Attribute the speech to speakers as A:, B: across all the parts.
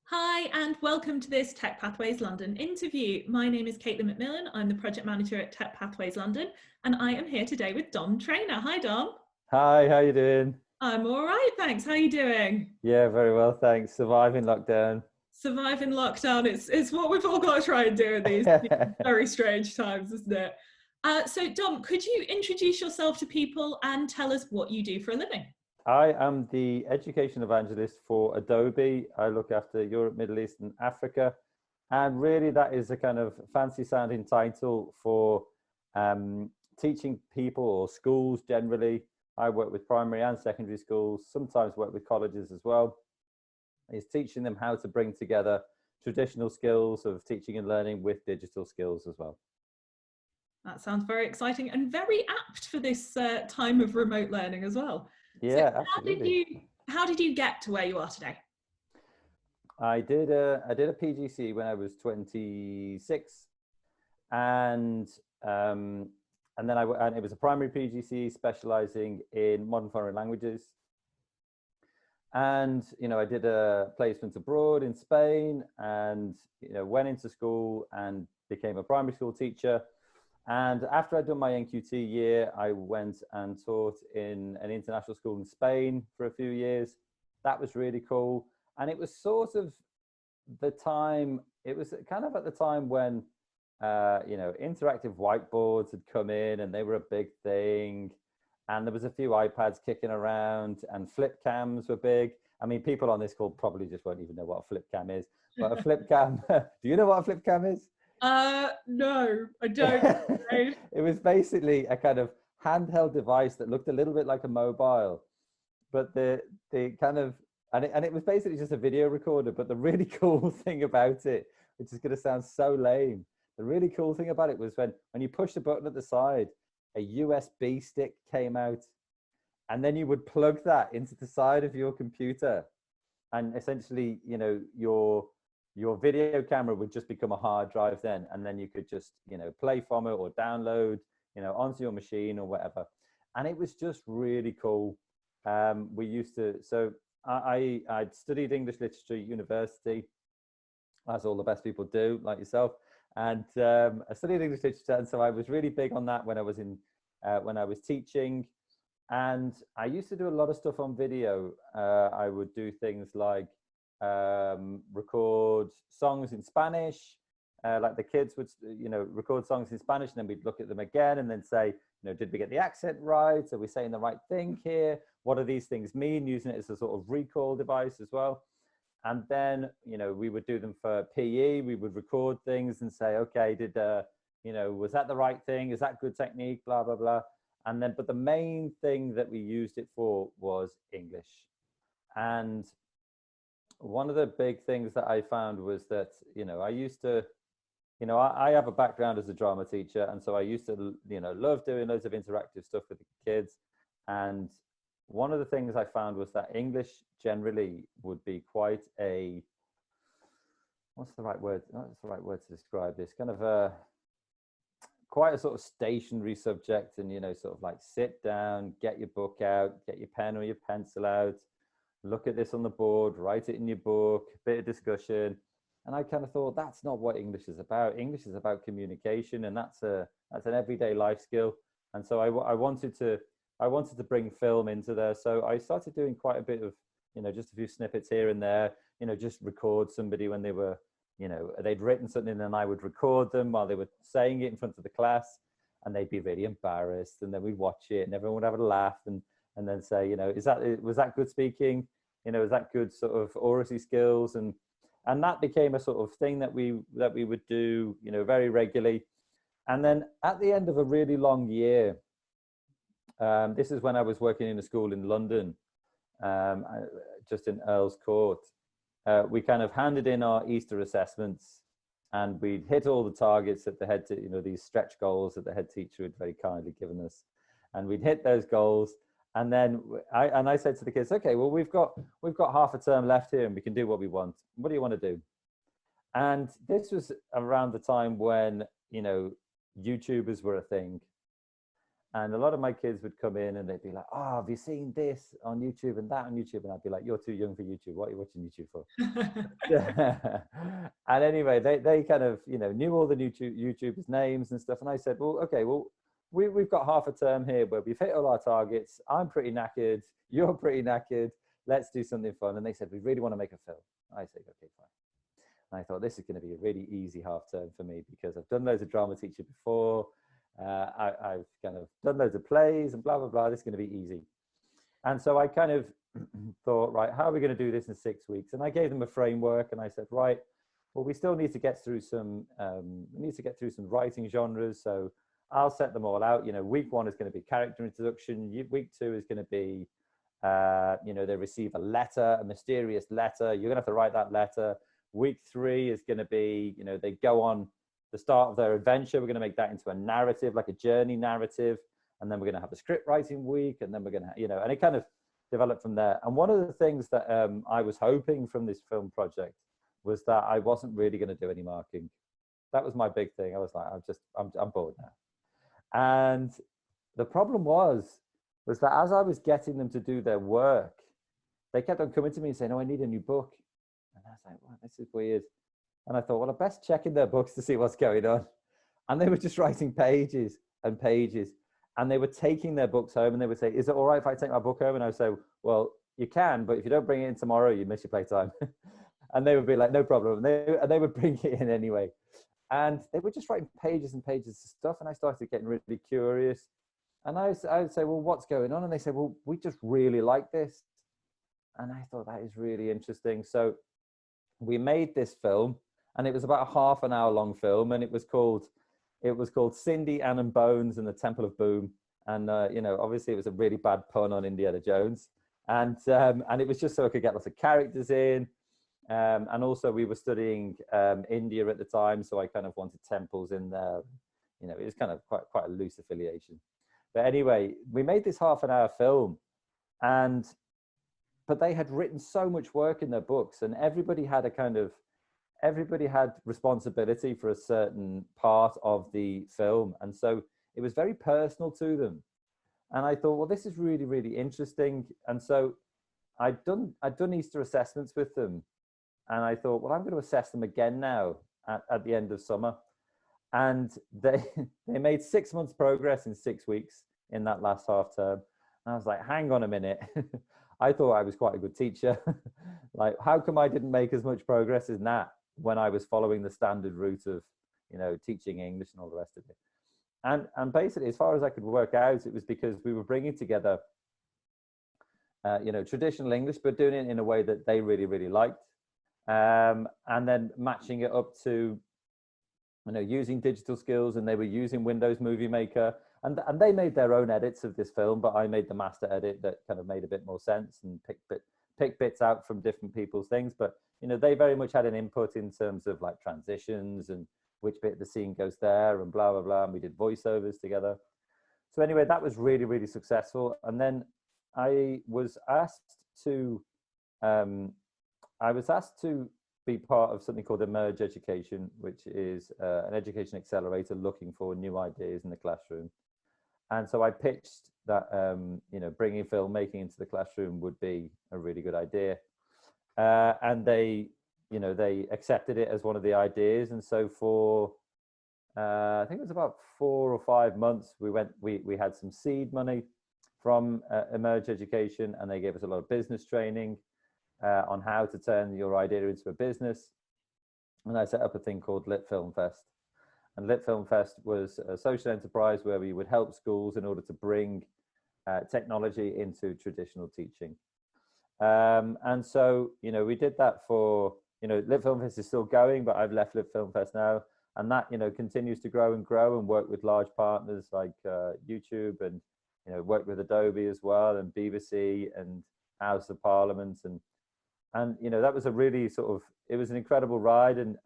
A: Hi, and welcome to this Tech Pathways London interview. My name is Caitlin McMillan. I'm the project manager at Tech Pathways London, and I am here today with Dom Trainer. Hi, Dom.
B: Hi, how you doing?
A: I'm all right, thanks. How are you doing?
B: Yeah, very well, thanks. Surviving lockdown.
A: Surviving lockdown. It's what we've all got to try and do in these very strange times, isn't it? So, Dom, could you introduce yourself to people and tell us what you do for a living?
B: I am the education evangelist for Adobe. I look after Europe, Middle East, and Africa. And really, that is a kind of fancy sounding title for teaching people or schools generally. I work with primary and secondary schools, sometimes work with colleges as well. Is teaching them how to bring together traditional skills of teaching and learning with digital skills as well.
A: That sounds very exciting and very apt for this time of remote learning as well. So,
B: Yeah,
A: how did
B: absolutely.
A: you how did you get to where you are today?
B: I did a PGC when I was 26, and and then and it was a primary PGC specializing in modern foreign languages. And I did a placement abroad in Spain, and went into school and became a primary school teacher. And after I'd done my NQT year, I went and taught in an international school in Spain for a few years. That was really cool. And it was sort of the time, it was kind of at the time when, interactive whiteboards had come in and they were a big thing. And there was a few iPads kicking around and flip cams were big. I mean, people on this call probably just won't even know what a flip cam is, but a flip cam, do you know what a flip cam is?
A: No, I don't.
B: It was basically a kind of handheld device that looked a little bit like a mobile, but the kind of and it was basically just a video recorder. But the really cool thing about it, which is going to sound so lame, the really cool thing about it was when you push the button at the side, a USB stick came out, and then you would plug that into the side of your computer, and essentially, your video camera would just become a hard drive then, and then you could just play from it or download onto your machine or whatever. And it was just really cool. We used to, so I'd studied English literature at university, as all the best people do, like yourself. And I studied English literature, and so I was really big on that when I was teaching. And I used to do a lot of stuff on video. I would do things like record songs in Spanish. Like the kids would, record songs in Spanish, and then we'd look at them again and then say, did we get the accent right? Are we saying the right thing here? What do these things mean? Using it as a sort of recall device as well. And then, we would do them for PE. We would record things and say, okay, was that the right thing? Is that good technique? Blah, blah, blah. And then, but the main thing that we used it for was English. And one of the big things that I found was that, I used to, I have a background as a drama teacher. And so I used to, love doing loads of interactive stuff with the kids. And one of the things I found was that English generally would be quite a, what's the right word to describe this? Kind of quite a sort of stationary subject, and sort of like sit down, get your book out, get your pen or your pencil out, look at this on the board, write it in your book, bit of discussion. And I kind of thought, that's not what English is about. English is about communication, and that's an everyday life skill. And so I wanted to bring film into there. So I started doing quite a bit of, just a few snippets here and there, just record somebody when they were, they'd written something, and I would record them while they were saying it in front of the class, and they'd be really embarrassed. And then we'd watch it, and everyone would have a laugh, and then say, was that good speaking? Is that good sort of oracy skills? And that became a sort of thing that we would do, very regularly. And then at the end of a really long year, this is when I was working in a school in London, just in Earl's Court. We kind of handed in our Easter assessments, and we'd hit all the targets that the head, these stretch goals that the head teacher had very kindly given us, and we'd hit those goals. And then I said to the kids, okay, well, we've got half a term left here, and we can do what we want. What do you want to do? And this was around the time when, YouTubers were a thing. And a lot of my kids would come in and they'd be like, oh, have you seen this on YouTube and that on YouTube? And I'd be like, you're too young for YouTube. What are you watching YouTube for? And anyway, they kind of, you know, knew all the YouTubers' names and stuff. And I said, well, okay, well, we've got half a term here where we've hit all our targets. I'm pretty knackered. You're pretty knackered. Let's do something fun. And they said, we really want to make a film. I said, okay, fine. And I thought this is going to be a really easy half term for me because I've done loads of drama teacher before. I've kind of done loads of plays and blah, blah, blah. This is going to be easy. And so I kind of thought, right, how are we going to do this in 6 weeks? And I gave them a framework and I said, right, well, we still need to get through some, writing genres. So I'll set them all out. You know, week 1 is going to be character introduction. Week 2 is going to be, you know, they receive a letter, a mysterious letter. You're going to have to write that letter. Week 3 is going to be, you know, they go on the start of their adventure. We're going to make that into a narrative, like a journey narrative. And then we're going to have a script writing week. And then we're going to, you know, and it kind of developed from there. And one of the things that I was hoping from this film project was that I wasn't really going to do any marking. That was my big thing. I was like, I'm bored now. And the problem was that as I was getting them to do their work, they kept on coming to me and saying, oh, I need a new book. And I was like, wow, this is weird. And I thought, well, I best check in their books to see what's going on. And they were just writing pages and pages. And they were taking their books home and they would say, is it all right if I take my book home? And I would say, well, you can, but if you don't bring it in tomorrow, you miss your playtime. And they would be like, no problem. And they would bring it in anyway. And they were just writing pages and pages of stuff. And I started getting really curious. And I would say, well, what's going on? And they said, well, we just really like this. And I thought that is really interesting. So we made this film, and it was about a half an hour long film, and it was called Cindy, Anne and Bones and the Temple of Boom. And you know, obviously it was a really bad pun on Indiana Jones, and it was just so I could get lots of characters in, and also we were studying India at the time, so I kind of wanted temples in there. You know, it was kind of quite a loose affiliation. But anyway, we made this half an hour film, but they had written so much work in their books, and everybody had responsibility for a certain part of the film. And so it was very personal to them. And I thought, well, this is really, really interesting. And so I'd done Easter assessments with them. And I thought, well, I'm going to assess them again now at the end of summer. And they made 6 months progress in 6 weeks in that last half term. And I was like, hang on a minute. I thought I was quite a good teacher. Like, how come I didn't make as much progress as that when I was following the standard route of, you know, teaching English and all the rest of it? And basically, as far as I could work out, it was because we were bringing together, you know, traditional English, but doing it in a way that they really, really liked. And then matching it up to, you know, using digital skills, and they were using Windows Movie Maker. And they made their own edits of this film, but I made the master edit that kind of made a bit more sense and picked bits out from different people's things. But, you know, they very much had an input in terms of like transitions and which bit of the scene goes there and blah, blah, blah. And we did voiceovers together. So anyway, that was really, really successful. And then I was asked to be part of something called Emerge Education, which is an education accelerator looking for new ideas in the classroom. And so I pitched that, you know, bringing filmmaking into the classroom would be a really good idea. And they, you know, they accepted it as one of the ideas. And so for, I think it was about 4 or 5 months, we had some seed money from Emerge Education, and they gave us a lot of business training on how to turn your idea into a business. And I set up a thing called Lit Film Fest. And Lit Film Fest was a social enterprise where we would help schools in order to bring technology into traditional teaching. And so, you know, we did that for, you know, Lit Film Fest is still going, but I've left Lit Film Fest now. And that, you know, continues to grow and work with large partners like YouTube, and, you know, work with Adobe as well, and BBC and House of Parliament. And you know, that was a really it was an incredible ride. And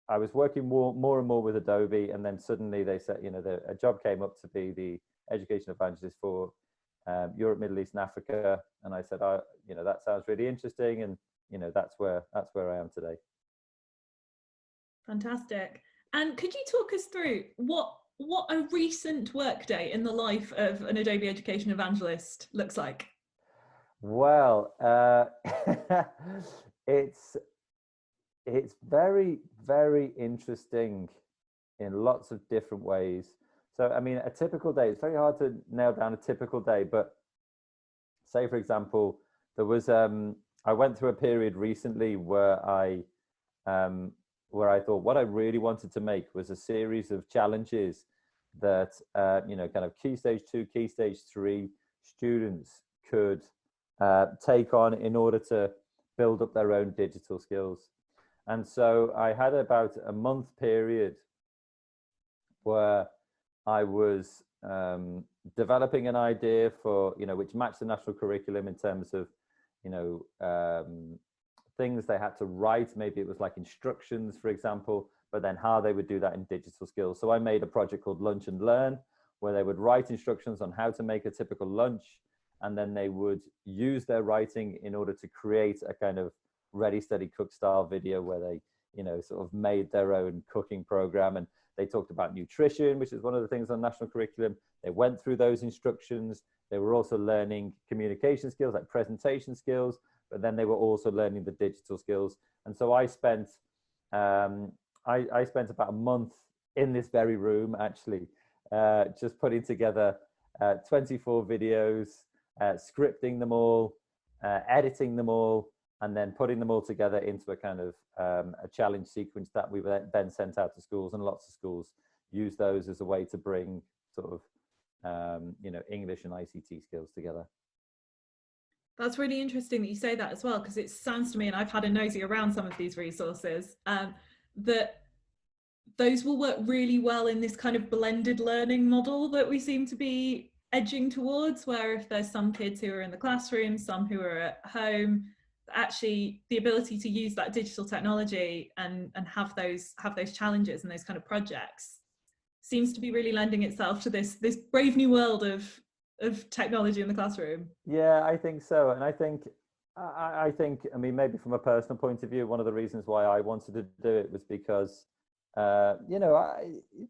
B: I was working more and more with Adobe, and then suddenly they said, you know, a job came up to be the education evangelist for Europe, Middle East, and Africa. And I said, you know, that sounds really interesting, and you know, that's where I am today.
A: Fantastic. And could you talk us through what what a recent workday in the life of an Adobe Education Evangelist looks like.
B: Well, it's very, very interesting in lots of different ways. So, I mean, a typical day, it's very hard to nail down a typical day, but say, for example, there was, I went through a period recently where I thought what I really wanted to make was a series of challenges that, you know, kind of Key Stage 2, Key Stage 3 students could take on in order to build up their own digital skills. And so I had about a month period where I was developing an idea for, you know, which matched the national curriculum in terms of, you know, things they had to write. Maybe it was like instructions, for example, but then how they would do that in digital skills. So I made a project called Lunch and Learn, where they would write instructions on how to make a typical lunch, and then they would use their writing in order to create a kind of Ready, Steady, Cook style video where they, you know, sort of made their own cooking program. And they talked about nutrition, which is one of the things on national curriculum. They went through those instructions. They were also learning communication skills like presentation skills, but then they were also learning the digital skills. And so I spent, I spent about a month in this very room, actually, just putting together 24 videos, scripting them all, editing them all, and then putting them all together into a kind of a challenge sequence that we then sent out to schools, and lots of schools use those as a way to bring sort of, you know, English and ICT skills together.
A: That's really interesting that you say that as well, because it sounds to me, and I've had a nosy around some of these resources, that those will work really well in this kind of blended learning model that we seem to be edging towards, where if there's some kids who are in the classroom, some who are at home, actually the ability to use that digital technology and have those challenges and those kind of projects seems to be really lending itself to this brave new world of technology in the classroom.
B: Yeah, I think so. And I think, I mean, maybe from a personal point of view, one of the reasons why I wanted to do it was because, you know,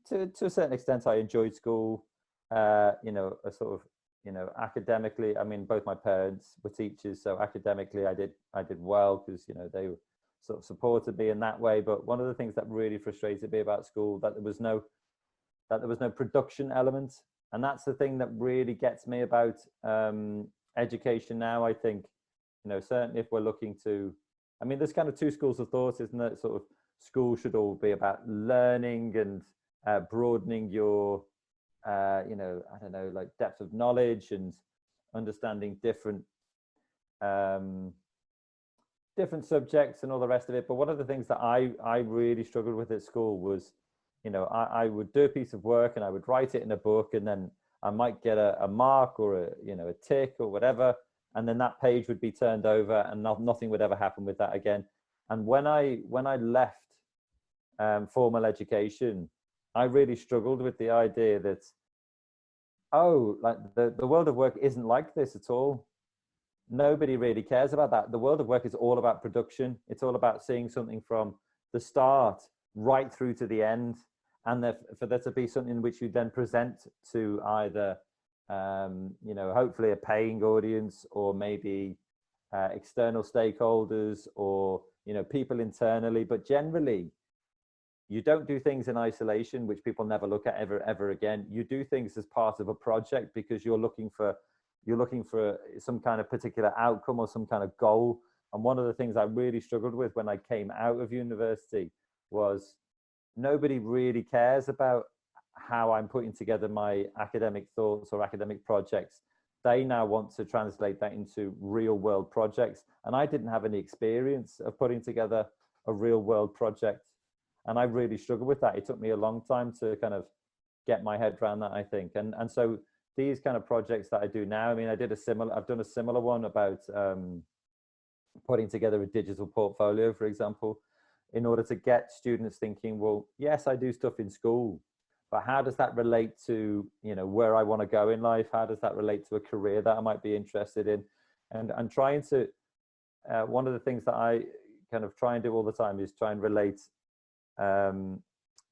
B: to a certain extent, I enjoyed school, you know, a sort of, you know, academically, I mean, both my parents were teachers, so academically I did well because, you know, they sort of supported me in that way. But one of the things that really frustrated me about school, that there was no production element. And that's the thing that really gets me about education now. I think, you know, certainly if we're looking to, I mean, there's kind of two schools of thought, isn't it? Sort of school should all be about learning and broadening your, you know, I don't know, like depth of knowledge and understanding different subjects and all the rest of it. But one of the things that I really struggled with at school was, you know, I would do a piece of work and I would write it in a book, and then I might get a mark or a, you know, a tick or whatever, and then that page would be turned over and nothing would ever happen with that again. And when I left formal education, I really struggled with the idea that, oh, like the world of work isn't like this at all. Nobody really cares about that. The world of work is all about production. It's all about seeing something from the start right through to the end, and for there to be something which you then present to either, you know, hopefully a paying audience, or maybe external stakeholders, or, you know, people internally. But generally, you don't do things in isolation, which people never look at ever again. You do things as part of a project because you're looking for some kind of particular outcome or some kind of goal. And one of the things I really struggled with when I came out of university was nobody really cares about how I'm putting together my academic thoughts or academic projects. They now want to translate that into real world projects. And I didn't have any experience of putting together a real world project. And I really struggled with that. It took me a long time to kind of get my head around that, I think. And so these kind of projects that I do now, I mean, I've done a similar one about putting together a digital portfolio, for example, in order to get students thinking, well, yes, I do stuff in school, but how does that relate to, you know, where I want to go in life? How does that relate to a career that I might be interested in? And trying to, one of the things that I kind of try and do all the time is try and relate,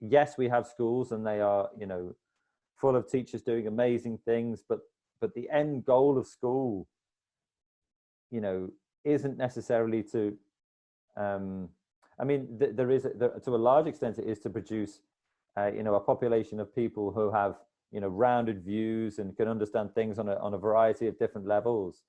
B: yes, we have schools and they are, you know, full of teachers doing amazing things, but the end goal of school, you know, isn't necessarily to, I mean, there is, to a large extent, it is to produce, you know, a population of people who have, you know, rounded views and can understand things on a variety of different levels.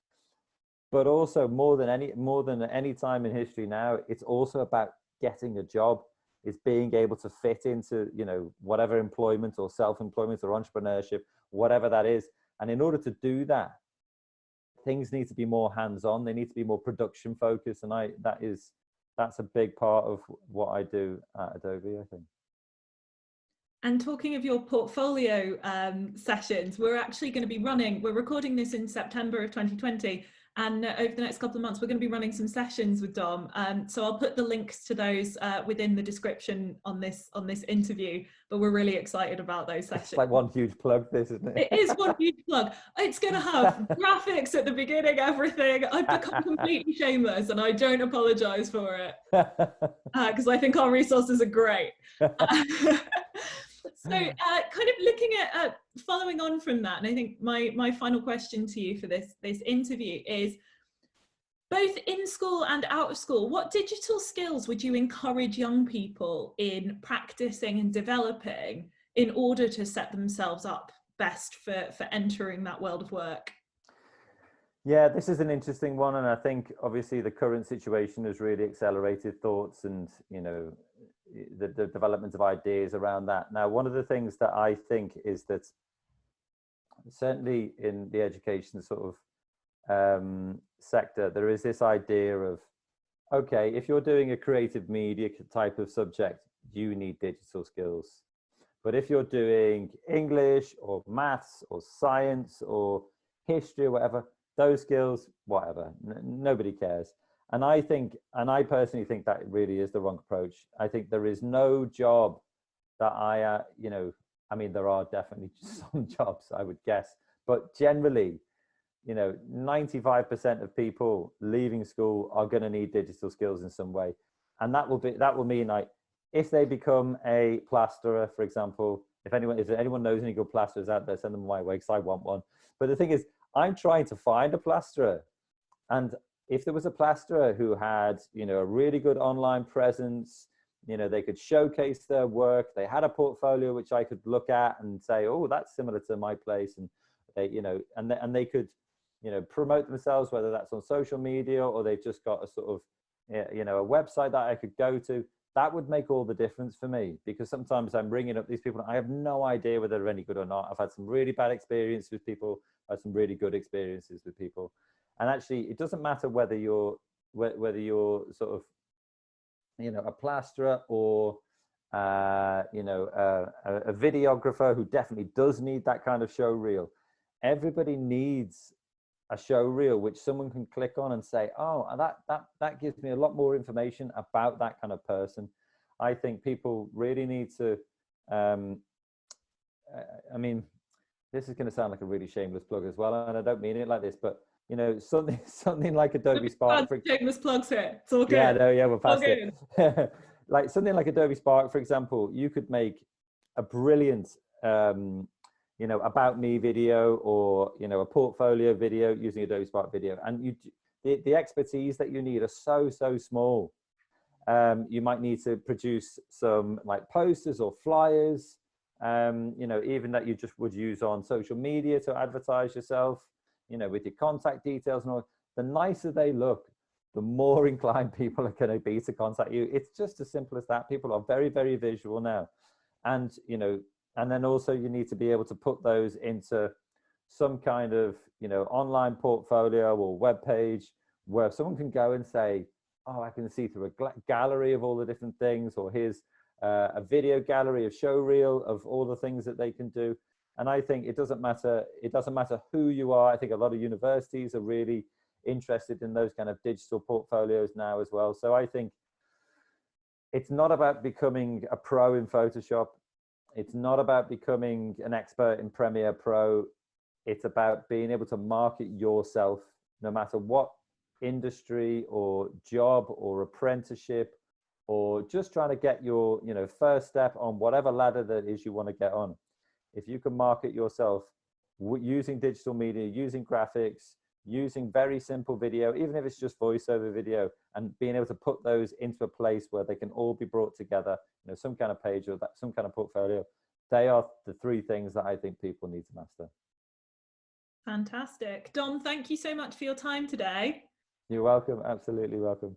B: But also, more than any time in history now, it's also about getting a job. It's being able to fit into, you know, whatever employment or self-employment or entrepreneurship, whatever that is. And in order to do that, things need to be more hands-on. They need to be more production focused. And that's a big part of what I do at Adobe, I think.
A: And talking of your portfolio sessions, we're actually going to be we're recording this in September of 2020. And over the next couple of months, we're going to be running some sessions with Dom. So I'll put the links to those within the description on this interview. But we're really excited about those sessions.
B: It's like one huge plug, this, isn't it?
A: It is one huge plug. It's going to have graphics at the beginning, everything. I've become completely shameless, and I don't apologise for it because I think our resources are great. So kind of looking at following on from that, and I think my final question to you for this interview is, both in school and out of school, what digital skills would you encourage young people in practicing and developing in order to set themselves up best for entering that world of work?
B: Yeah, this is an interesting one, and I think obviously the current situation has really accelerated thoughts and, you know, the development of ideas around that. Now, one of the things that I think is that certainly in the education sort of sector, there is this idea of, okay, if you're doing a creative media type of subject, you need digital skills. But if you're doing English or maths or science or history or whatever, those skills, whatever, nobody cares. And I personally think that really is the wrong approach. I think there is no job that you know, I mean, there are definitely some jobs, I would guess, but generally, you know, 95% of people leaving school are going to need digital skills in some way. And that will mean, like, if they become a plasterer, for example, if anyone knows any good plasterers out there, send them my way because I want one. But the thing is, I'm trying to find a plasterer, and if there was a plasterer who had, you know, a really good online presence, you know, they could showcase their work, they had a portfolio which I could look at and say, oh, that's similar to my place, and they, you know, and they could, you know, promote themselves, whether that's on social media or they've just got a sort of, you know, a website that I could go to. That would make all the difference for me, because sometimes I'm bringing up these people and I have no idea whether they're any good or not. I've had some really bad experiences with people, I've had some really good experiences with people. And actually, it doesn't matter whether you're sort of, you know, a plasterer or, you know, a videographer who definitely does need that kind of show reel. Everybody needs a show reel which someone can click on and say, oh, that gives me a lot more information about that kind of person. I think people really need to, I mean, this is going to sound like a really shameless plug as well, and I don't mean it like this, but, you know, something like Adobe Spark.
A: Shameless plugs here. It's all good.
B: Yeah, no, yeah, we're past it. Like something like Adobe Spark, for example, you could make a brilliant, you know, about me video, or, you know, a portfolio video using Adobe Spark video, and the expertise that you need are so small. You might need to produce some like posters or flyers, you know, even that you just would use on social media to advertise yourself, you know, with your contact details and all. The nicer they look, the more inclined people are going to be to contact you. It's just as simple as that. People are very visual now, and, you know, and then also you need to be able to put those into some kind of, you know, online portfolio or web page where someone can go and say, oh, I can see through a gallery of all the different things, or here's a video gallery of show reel of all the things that they can do. And I think it doesn't matter who you are. I think a lot of universities are really interested in those kind of digital portfolios now as well. So I think it's not about becoming a pro in Photoshop. It's not about becoming an expert in Premiere Pro. It's about being able to market yourself, no matter what industry or job or apprenticeship, or just trying to get your, you know, first step on whatever ladder that is you want to get on. if you can market yourself using digital media, using graphics, using very simple video, even if it's just voiceover video, and being able to put those into a place where they can all be brought together, you know, some kind of page or some kind of portfolio, they are the three things that I think people need to master.
A: Fantastic. Dom, thank you so much for your time today.
B: You're welcome. Absolutely welcome.